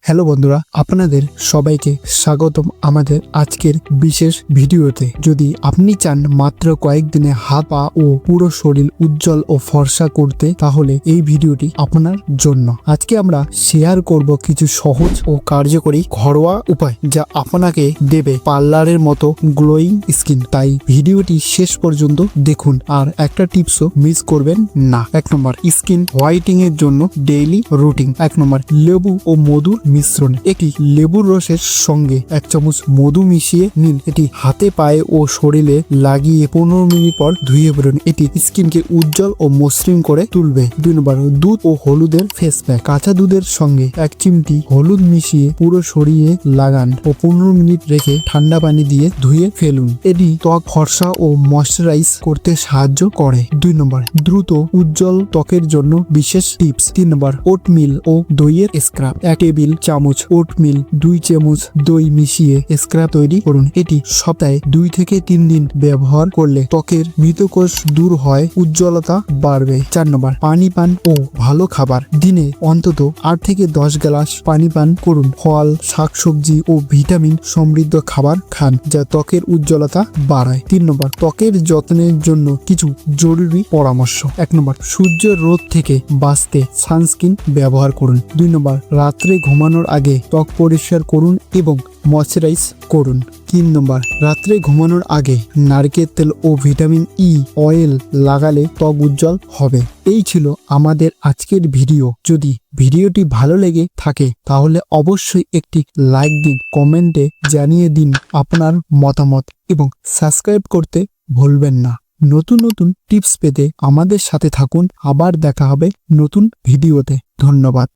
Hello বন্ধুরা, আপনাদের সবাইকে স্বাগতম আমাদের আজকের বিশেষ ভিডিওতে। যদি আপনি চান মাত্র কয়েকদিনে হাত পা ও পুরো শরীর উজ্জ্বল ও ফর্সা করতে, তাহলে এই ভিডিওটি আপনার জন্য। আজকে আমরা শেয়ার করব কিছু সহজ ও কার্যকরী ঘরোয়া উপায় যা আপনাকে দেবে পার্লারের মতো গ্লোয়িং স্কিন। তাই ভিডিওটি শেষ পর্যন্ত দেখুন আর একটা টিপসও মিস করবেন না। 1 নম্বর, স্কিন হোয়াইটিং এর জন্য ডেইলি রুটিন। 1 নম্বর, লেবু ও মধুর মিশ্রণ। একটি লেবুর রসের সঙ্গে 1 চামচ মধু মিশিয়ে নিন। এটি হাতে, পায়ে ও শরীরে লাগিয়ে 15 মিনিট পর ধুয়ে বেরোন। এটি স্কিনকে উজ্জ্বল ও মসৃণ করে তুলবে। 2 নম্বর, দুধ ও হলুদের ফেস প্যাক। কাঁচা দুধের সঙ্গে 1 চিমটি হলুদ মিশিয়ে পুরো শরীরে লাগান ও 15 মিনিট রেখে ঠান্ডা পানি দিয়ে ধুয়ে ফেলুন। এটি ত্বক ফর্সা ও ময়শ্চারাইজ করতে সাহায্য করে। 2 নম্বর, দ্রুত উজ্জ্বল ত্বকের জন্য বিশেষ টিপস। 3 নম্বর, ওটমিল ও দইয়ের স্ক্রাব। 1 টেবিল চামচ ওটমিল 2 চামচ দই মিশিয়ে স্ক্রাব তৈরি করুন। এটি সপ্তাহে 2 থেকে 3 দিন ব্যবহার করলে ত্বকের মৃতকোষ দূর হয়, উজ্জ্বলতা বাড়বে। 4 নম্বর, পানি পান ও ভালো খাবার। দিনে অন্তত 8 থেকে 10 গ্লাস পানি পান করুন। ফল, শাকসবজি ও ভিটামিন সমৃদ্ধ খাবার খান যা ত্বকের উজ্জ্বলতা বাড়ায়। 3 নম্বর, ত্বকের যত্নের জন্য কিছু জরুরি পরামর্শ। 1 নম্বর, সূর্যের রোদ থেকে বাঁচতে সানস্ক্রিন ব্যবহার করুন। 2 নম্বর, রাত্রে ঘুমানোর আগে ত্বক পরিষ্কার করুন এবং ময়শ্চারাইজ করুন। 3 নম্বর, রাত্রে ঘুমানোর আগে নারকেল তেল ও ভিটামিন ই অয়েল লাগালে ত্বক উজ্জ্বল হবে। এই ছিল আমাদের আজকের ভিডিও। যদি ভিডিওটি ভালো লেগে থাকে তাহলে অবশ্যই একটি লাইক দিন, কমেন্টে জানিয়ে দিন আপনার মতামত এবং সাবস্ক্রাইব করতে ভুলবেন না। নতুন নতুন টিপস পেতে আমাদের সাথে থাকুন। আবার দেখা হবে নতুন ভিডিওতে। ধন্যবাদ।